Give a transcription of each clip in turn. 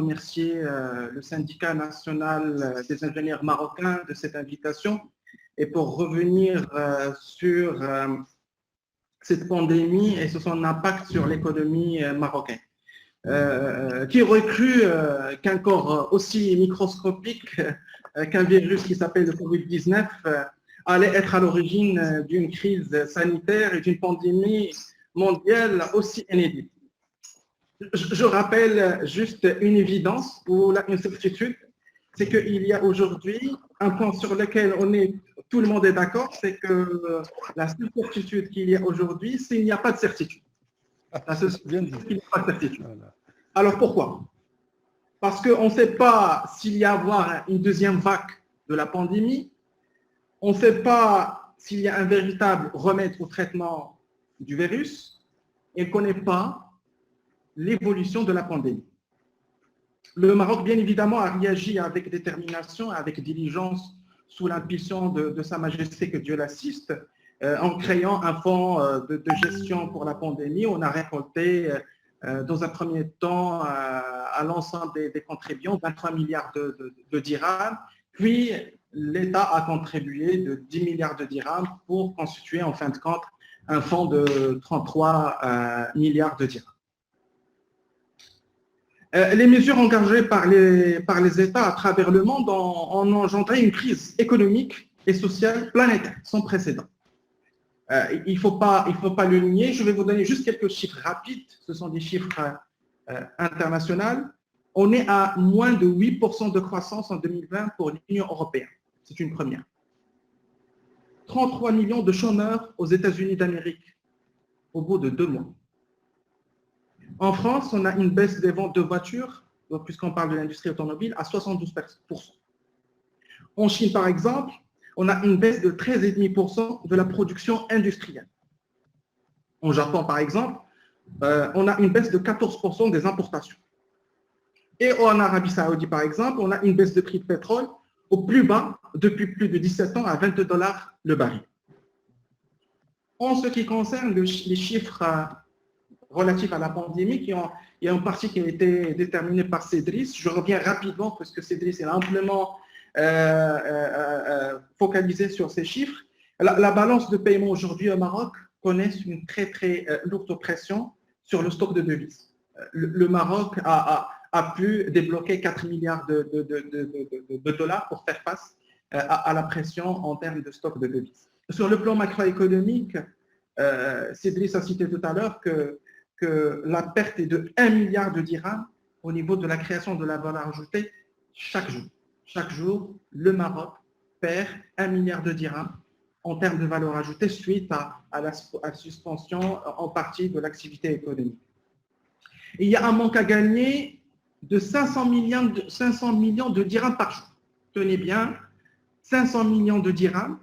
remercier le syndicat national des ingénieurs marocains de cette invitation et pour revenir sur cette pandémie et sur son impact sur l'économie marocaine. Qui aurait cru qu'un corps aussi microscopique qu'un virus qui s'appelle le Covid-19 allait être à l'origine d'une crise sanitaire et d'une pandémie mondiale aussi inédite. Je rappelle juste une évidence ou une certitude, c'est qu'il y a aujourd'hui un point sur lequel tout le monde est d'accord, c'est que la seule certitude qu'il y a aujourd'hui, c'est qu'il n'y a pas de certitude. La seule certitude, c'est qu'il n'y a pas de certitude. Alors pourquoi? Parce qu'on ne sait pas s'il y a à avoir une deuxième vague de la pandémie, on ne sait pas s'il y a un véritable remède au traitement du virus, et on ne connaît pas l'évolution de la pandémie. Le Maroc, bien évidemment, a réagi avec détermination, avec diligence, sous l'impulsion de Sa Majesté, que Dieu l'assiste, en créant un fonds de gestion pour la pandémie. On a récolté, dans un premier temps, à l'ensemble des contribuants, 23 milliards de dirhams, puis l'État a contribué de 10 milliards de dirhams pour constituer, en fin de compte, un fonds de 33 milliards de dirhams. Les mesures engagées par les États à travers le monde ont engendré une crise économique et sociale planétaire sans précédent. Il ne faut pas le nier. Je vais vous donner juste quelques chiffres rapides. Ce sont des chiffres internationaux. On est à moins de 8% de croissance en 2020 pour l'Union européenne. C'est une première. 33 millions de chômeurs aux États-Unis d'Amérique au bout de 2 mois. En France, on a une baisse des ventes de voitures, puisqu'on parle de l'industrie automobile, à 72%. En Chine, par exemple, on a une baisse de 13,5% de la production industrielle. En Japon, par exemple, on a une baisse de 14% des importations. Et en Arabie Saoudite, par exemple, on a une baisse de prix de pétrole au plus bas depuis plus de 17 ans à 22 $ le baril. En ce qui concerne les chiffres relatifs à la pandémie, il y a une partie qui a été déterminée par Cédris. Je reviens rapidement parce que Cédris est amplement focalisé sur ces chiffres. La balance de paiement aujourd'hui au Maroc connaît une très très lourde pression sur le stock de devises. Le Maroc a pu débloquer 4 milliards de dollars pour faire face à la pression en termes de stock de devises. Sur le plan macroéconomique, Cédris a cité tout à l'heure que la perte est de 1 milliard de dirhams au niveau de la création de la valeur ajoutée chaque jour. Chaque jour, le Maroc perd 1 milliard de dirhams en termes de valeur ajoutée suite à la suspension en partie de l'activité économique. Et il y a un manque à gagner de 500 millions de dirhams par jour. Tenez bien, 500 millions de dirhams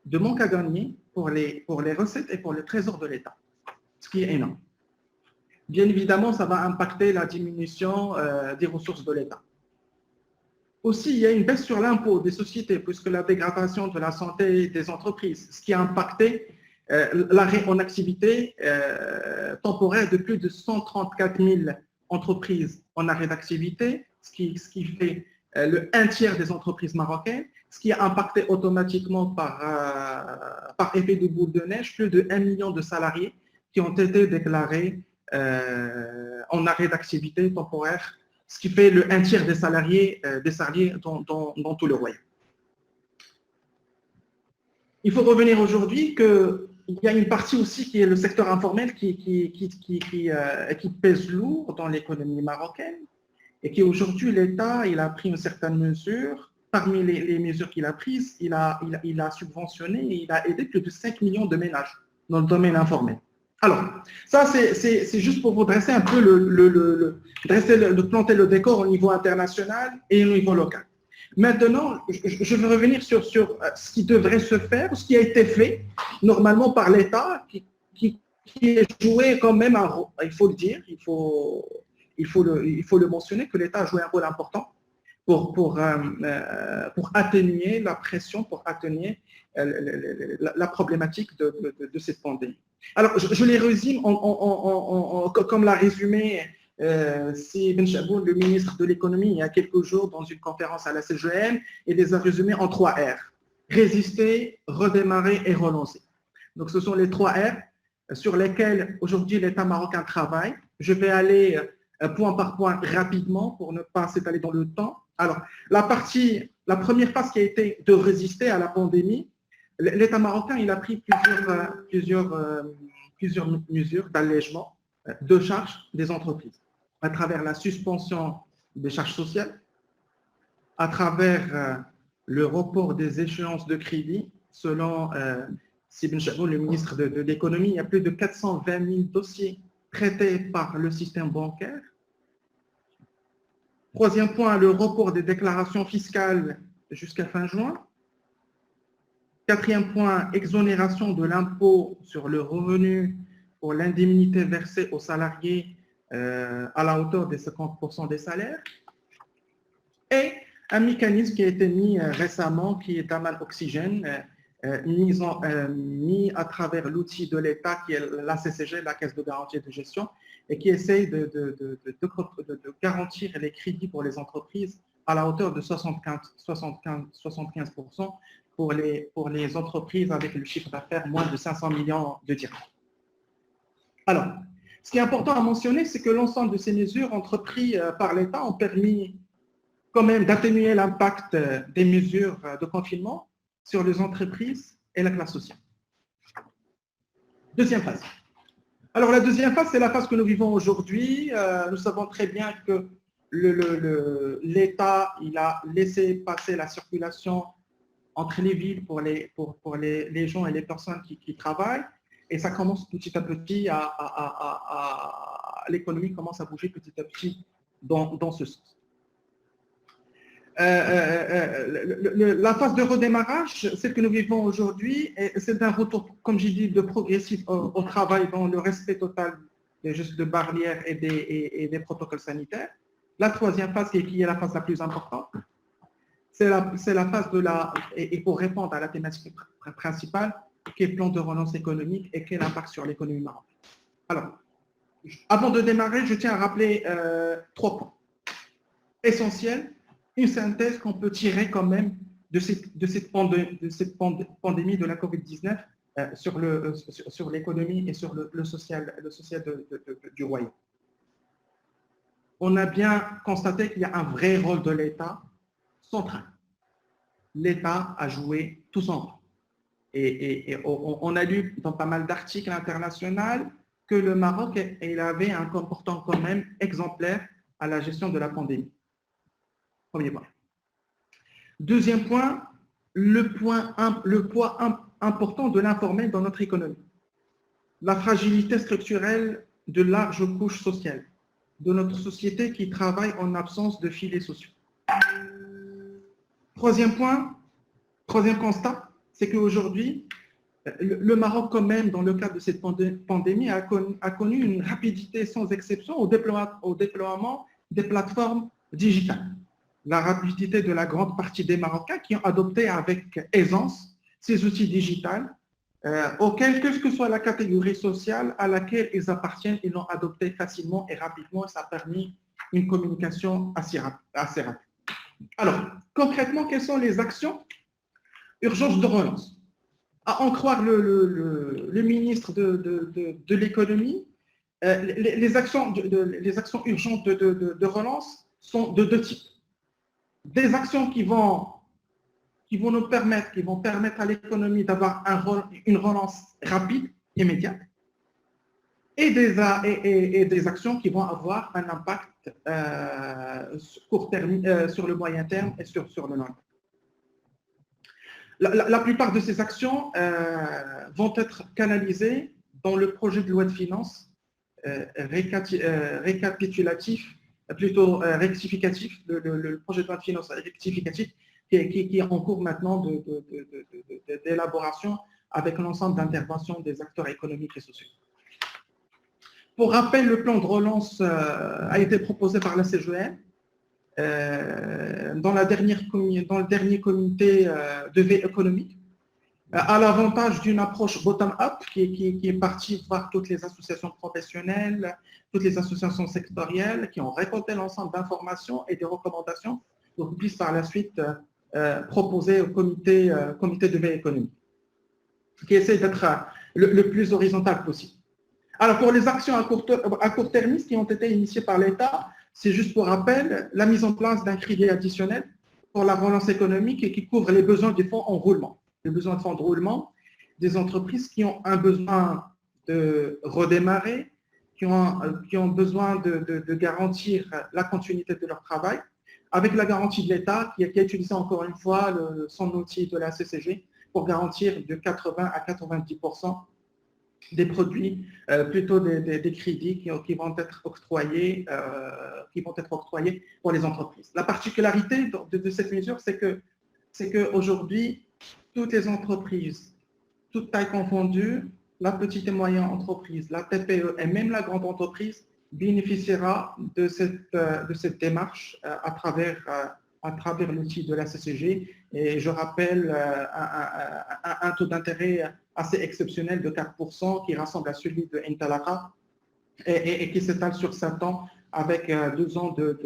de manque à gagner pour les recettes et pour le trésor de l'État, ce qui est énorme. Bien évidemment, ça va impacter la diminution des ressources de l'État. Aussi, il y a une baisse sur l'impôt des sociétés, puisque la dégradation de la santé des entreprises, ce qui a impacté l'arrêt en activité temporaire de plus de 134 000 entreprises en arrêt d'activité, ce qui fait le 1/3 des entreprises marocaines, ce qui a impacté automatiquement par effet de boule de neige plus de 1 million de salariés qui ont été déclarés en arrêt d'activité temporaire, ce qui fait le 1/3 des salariés dans tout le royaume. Il faut revenir aujourd'hui qu'il y a une partie aussi qui est le secteur informel qui pèse lourd dans l'économie marocaine et qui aujourd'hui l'État il a pris une certaine mesure. Parmi les mesures qu'il a prises, il a subventionné et il a aidé plus de 5 millions de ménages dans le domaine informel. Alors, ça c'est juste pour vous dresser un peu planter le décor au niveau international et au niveau local. Maintenant, je vais revenir sur ce qui devrait se faire, ce qui a été fait normalement par l'État, qui est joué quand même un rôle, il faut le dire, il faut le mentionner, que l'État a joué un rôle important pour atténuer la pression, pour atténuer la problématique de cette pandémie. Alors, je les résume comme l'a résumé Si Ben Chaboun, le ministre de l'économie, il y a quelques jours, dans une conférence à la CGM, il les a résumés en 3 R. Résister, redémarrer et relancer. Donc, ce sont les 3 R sur lesquels aujourd'hui l'État marocain travaille. Je vais aller point par point rapidement pour ne pas s'étaler dans le temps. Alors, la première phase qui a été de résister à la pandémie, l'État marocain il a pris plusieurs mesures d'allègement de charges des entreprises à travers la suspension des charges sociales, à travers le report des échéances de crédit. Selon Sibn Chaboun, le ministre de l'économie, il y a plus de 420 000 dossiers traités par le système bancaire. Troisième point, le report des déclarations fiscales jusqu'à fin juin. Quatrième point, exonération de l'impôt sur le revenu pour l'indemnité versée aux salariés à la hauteur des 50% des salaires. Et un mécanisme qui a été mis récemment, qui est Daman Oxygène, mis à travers l'outil de l'État qui est la CCG, la Caisse de garantie et de gestion, et qui essaye de garantir les crédits pour les entreprises à la hauteur de 75% pour les entreprises avec le chiffre d'affaires moins de 500 millions de dirhams. Alors, ce qui est important à mentionner, c'est que l'ensemble de ces mesures entreprises par l'État ont permis quand même d'atténuer l'impact des mesures de confinement sur les entreprises et la classe sociale. Deuxième phase. Alors, la deuxième phase, c'est la phase que nous vivons aujourd'hui. Nous savons très bien que l'État il a laissé passer la circulation entre les villes pour les gens et les personnes qui travaillent. Et ça commence petit à petit l'économie commence à bouger petit à petit dans ce sens. La phase de redémarrage, celle que nous vivons aujourd'hui, c'est un retour, comme j'ai dit, de progressif au travail dans le respect total des gestes de barrières et des protocoles sanitaires. La troisième phase, qui est la phase la plus importante, c'est la phase et pour répondre à la thématique principale, qui est le plan de relance économique et quel impact sur l'économie marocaine. Alors, avant de démarrer, je tiens à rappeler 3 points essentiels, une synthèse qu'on peut tirer quand même de cette pandémie de la COVID-19 sur l'économie et sur le social du royaume. On a bien constaté qu'il y a un vrai rôle de l'État central. L'État a joué tout son rôle. Et on a lu dans pas mal d'articles internationaux que le Maroc il avait un comportement quand même exemplaire à la gestion de la pandémie. Premier point. Deuxième point, le poids important de l'informel dans notre économie. La fragilité structurelle de larges couches sociales de notre société qui travaille en absence de filets sociaux. Troisième constat, c'est qu'aujourd'hui, le Maroc, quand même, dans le cadre de cette pandémie, a connu une rapidité sans exception au déploiement des plateformes digitales. La rapidité de la grande partie des Marocains qui ont adopté avec aisance ces outils digitaux, auxquels, quelle que soit la catégorie sociale à laquelle ils appartiennent, ils l'ont adopté facilement et rapidement, et ça a permis une communication assez rapide. Alors, concrètement, quelles sont les actions urgence de relance? À en croire le ministre de l'économie, les actions urgentes de relance sont de 2 types. Des actions qui vont permettre à l'économie d'avoir une relance rapide, immédiate, et des actions qui vont avoir un impact sur le moyen terme et sur le long terme. La plupart de ces actions vont être canalisées dans le projet de loi de finances rectificatif, le projet de loi de finances rectificatif qui est en cours maintenant d'élaboration avec l'ensemble d'interventions des acteurs économiques et sociaux. Pour rappel, le plan de relance a été proposé par la CGM dans le dernier comité de veille économique. à l'avantage d'une approche bottom-up qui est partie voir toutes les associations professionnelles, toutes les associations sectorielles qui ont récolté l'ensemble d'informations et des recommandations pour qu'on puisse par la suite proposer au comité de veille économique, qui essaie d'être le plus horizontal possible. Alors, pour les actions à court termistes qui ont été initiées par l'État, c'est juste pour rappel, la mise en place d'un crédit additionnel pour la relance économique et qui couvre les besoins des fonds en roulement. Les besoins de fonds de roulement des entreprises qui ont un besoin de redémarrer, qui ont besoin de garantir la continuité de leur travail, avec la garantie de l'État qui a utilisé encore une fois son outil de la CCG pour garantir de 80 à 90% des produits, plutôt des crédits qui vont être octroyés pour les entreprises. La particularité de cette mesure, c'est qu'aujourd'hui, toutes les entreprises, toutes tailles confondues, la petite et moyenne entreprise, la TPE et même la grande entreprise bénéficiera de cette démarche à travers l'outil de la CCG. Et je rappelle un taux d'intérêt assez exceptionnel de 4% qui rassemble à celui de Intalaka et qui s'étale sur 7 ans avec 2 ans de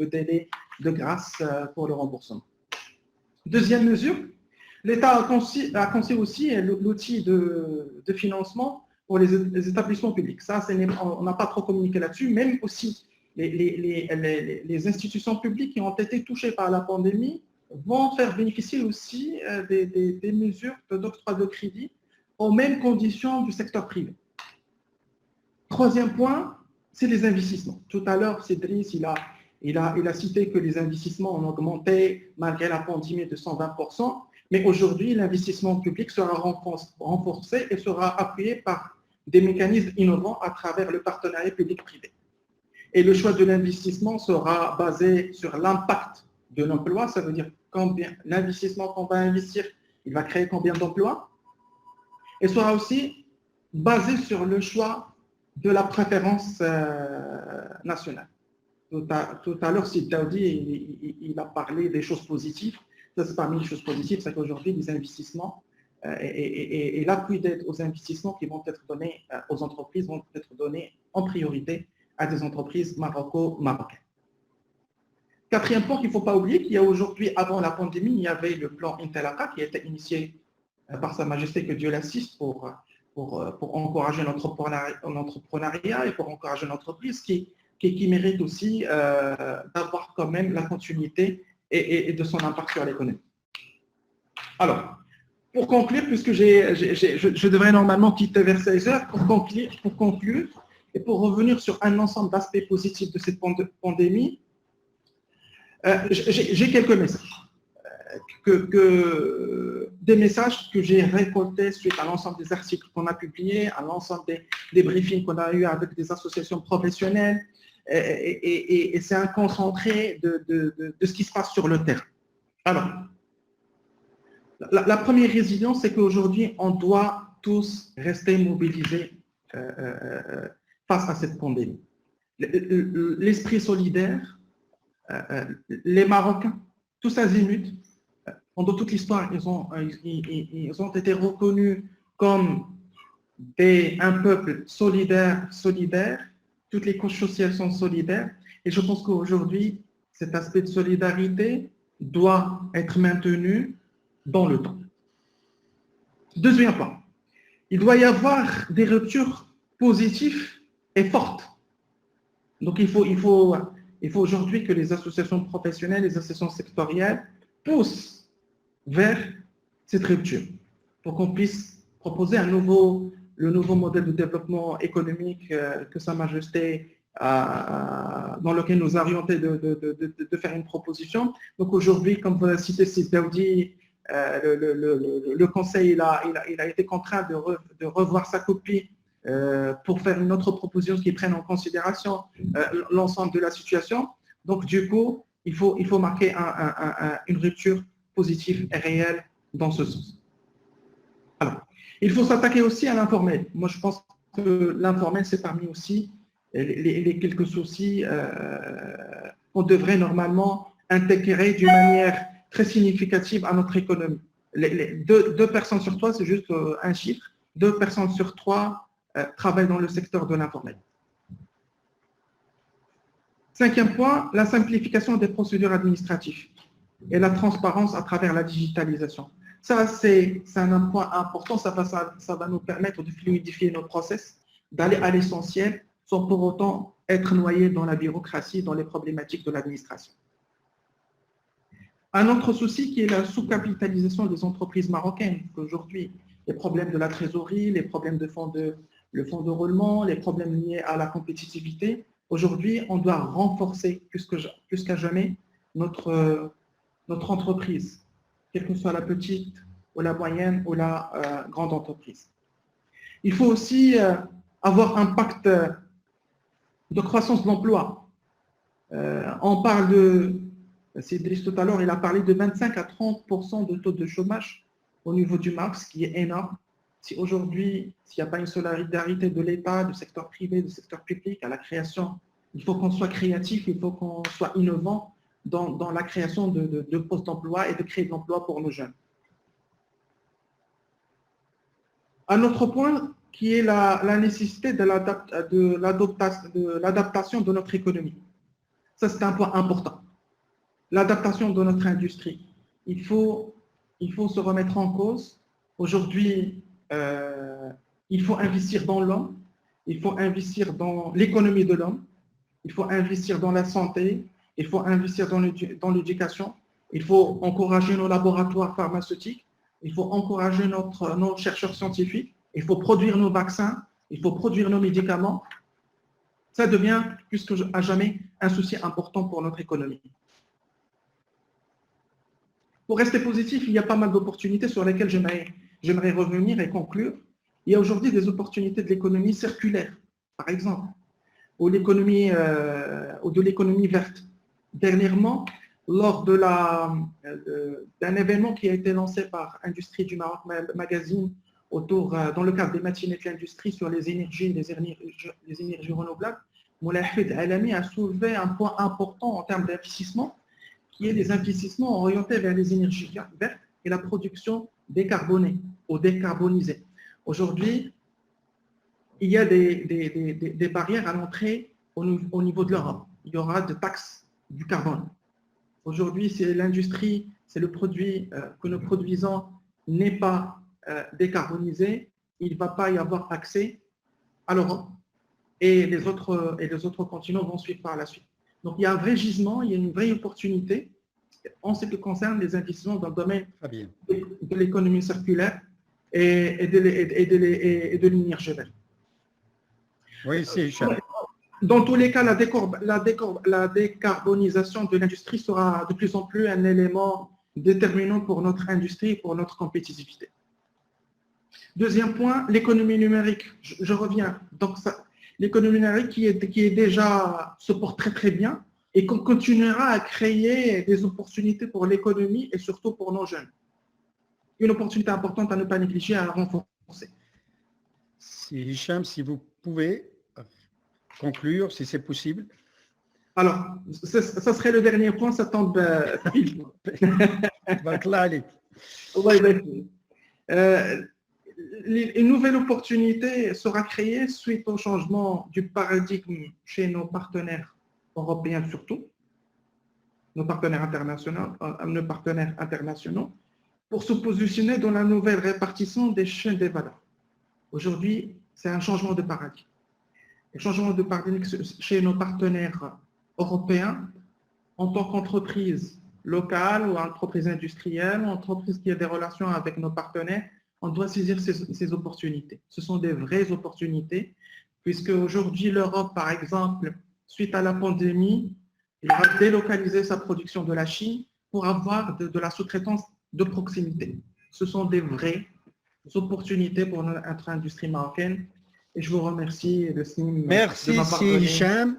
délai de grâce pour le remboursement. Deuxième mesure, l'État a conçu aussi l'outil de financement pour les établissements publics. Ça, on n'a pas trop communiqué là-dessus, même aussi les institutions publiques qui ont été touchées par la pandémie vont faire bénéficier aussi des mesures d'octroi de crédit aux mêmes conditions du secteur privé. Troisième point, c'est les investissements. Tout à l'heure, Cédric, il a cité que les investissements ont augmenté malgré la pandémie de 120%, mais aujourd'hui, l'investissement public sera renforcé et sera appuyé par des mécanismes innovants à travers le partenariat public-privé. Et le choix de l'investissement sera basé sur l'impact de l'emploi, ça veut dire combien l'investissement qu'on va investir, il va créer combien d'emplois, et sera aussi basé sur le choix de la préférence nationale. Tout à l'heure, Daoudi, il a parlé des choses positives. Ça, c'est parmi les choses positives, c'est qu'aujourd'hui, les investissements et l'appui d'aide aux investissements qui vont être donnés aux entreprises vont être donnés en priorité à des entreprises marocaines. Quatrième point qu'il ne faut pas oublier, qu'il y a aujourd'hui, avant la pandémie, il y avait le plan Intalaka qui a été initié par Sa Majesté, que Dieu l'assiste, pour encourager l'entrepreneuriat et pour encourager l'entreprise qui mérite aussi d'avoir quand même la continuité et de son impact sur l'économie. Alors, pour conclure, puisque je devrais normalement quitter vers 16 heures, pour conclure et pour revenir sur un ensemble d'aspects positifs de cette pandémie, j'ai quelques messages. Des messages que j'ai récoltés suite à l'ensemble des articles qu'on a publiés, à l'ensemble des briefings qu'on a eu avec des associations professionnelles, et c'est un concentré de ce qui se passe sur le terrain. Alors, la première résilience, c'est qu'aujourd'hui, on doit tous rester mobilisés face à cette pandémie. L'esprit solidaire, les Marocains, tous azimuts, pendant toute l'histoire, ils ont été reconnus comme un peuple solidaire. Toutes les couches sociales sont solidaires. Et je pense qu'aujourd'hui, cet aspect de solidarité doit être maintenu dans le temps. Deuxième point, il doit y avoir des ruptures positives et fortes. Donc, il faut aujourd'hui que les associations professionnelles, les associations sectorielles poussent vers cette rupture pour qu'on puisse proposer le nouveau modèle de développement économique que Sa Majesté dans lequel nous orienté de faire une proposition. Donc aujourd'hui, comme vous l'avez cité, Daoudi, le Conseil il a été contraint de revoir sa copie pour faire une autre proposition qui prenne en considération l'ensemble de la situation. Donc du coup, il faut marquer une rupture positive et réelle dans ce sens. Alors, il faut s'attaquer aussi à l'informel. Moi, je pense que l'informel, c'est parmi aussi les quelques soucis qu'on devrait normalement intégrer d'une manière très significative à notre économie. deux personnes sur trois, c'est juste un chiffre, 2 personnes sur 3 travaillent dans le secteur de l'informel. 5e point, la simplification des procédures administratives et la transparence à travers la digitalisation. Ça, c'est un point important, ça va nous permettre de fluidifier nos process, d'aller à l'essentiel sans pour autant être noyé dans la bureaucratie, dans les problématiques de l'administration. Un autre souci qui est la sous-capitalisation des entreprises marocaines. Aujourd'hui, les problèmes de la trésorerie, les problèmes le fonds de roulement, les problèmes liés à la compétitivité. Aujourd'hui, on doit renforcer plus qu'à jamais notre entreprise, quelle que soit la petite ou la moyenne ou la grande entreprise. Il faut aussi avoir un pacte de croissance de l'emploi. On parle c'est Driss tout à l'heure, il a parlé de 25 à 30% de taux de chômage au niveau du Maroc, ce qui est énorme. Si aujourd'hui, s'il n'y a pas une solidarité de l'État, du secteur privé, du secteur public à la création, il faut qu'on soit créatif, il faut qu'on soit innovant dans la création de postes d'emploi et de créer de l'emploi pour nos jeunes. Un autre point qui est la nécessité de l'adaptation de notre économie. Ça, c'est un point important. L'adaptation de notre industrie. Il faut se remettre en cause. Aujourd'hui, il faut investir dans l'homme, il faut investir dans l'économie de l'homme, il faut investir dans la santé, il faut investir dans l'éducation, il faut encourager nos laboratoires pharmaceutiques, il faut encourager nos chercheurs scientifiques, il faut produire nos vaccins, il faut produire nos médicaments. Ça devient plus qu'à jamais un souci important pour notre économie. Pour rester positif, il y a pas mal d'opportunités sur lesquelles j'aimerais revenir et conclure. Il y a aujourd'hui des opportunités de l'économie circulaire, par exemple, ou de l'économie verte. Dernièrement, lors d'un événement qui a été lancé par Industrie du Maroc Magazine dans le cadre des matinées de l'industrie sur les énergies renouvelables, Moulay Hafid Alami a soulevé un point important en termes d'investissement, qui est les investissements orientés vers les énergies vertes et la production décarbonée ou décarbonisée. Aujourd'hui, il y a des barrières à l'entrée au niveau de l'Europe. Il y aura des taxes du carbone. Aujourd'hui, c'est l'industrie, c'est le produit que nous produisons n'est pas décarbonisé, il ne va pas y avoir accès à l'Europe et les autres continents vont suivre par la suite. Donc, il y a un vrai gisement, il y a une vraie opportunité en ce qui concerne les investissements dans le domaine de l'économie circulaire et de l'énergie verte. Oui, c'est cher. Dans tous les cas, la décarbonisation de l'industrie sera de plus en plus un élément déterminant pour notre industrie et pour notre compétitivité. Deuxième point, l'économie numérique. Je reviens. Donc, l'économie numérique qui est déjà se porte très très bien et qu'on continuera à créer des opportunités pour l'économie et surtout pour nos jeunes. Une opportunité importante à ne pas négliger, à renforcer. Hicham, si vous pouvez conclure, si c'est possible. Alors, ça serait le dernier point, ça tombe. Une nouvelle opportunité sera créée suite au changement du paradigme chez nos partenaires européens surtout, nos partenaires internationaux, pour se positionner dans la nouvelle répartition des chaînes des valeurs. Aujourd'hui, c'est un changement de paradigme. Le changement de paradigme chez nos partenaires européens, en tant qu'entreprise locale ou entreprise industrielle, ou entreprise qui a des relations avec nos partenaires, on doit saisir ces opportunités. Ce sont des vraies opportunités, puisque aujourd'hui, l'Europe, par exemple, suite à la pandémie, il va délocaliser sa production de la Chine pour avoir de la sous-traitance de proximité. Ce sont des vraies opportunités pour notre industrie marocaine. Et je vous remercie de m'avoir donné. Merci, Hicham.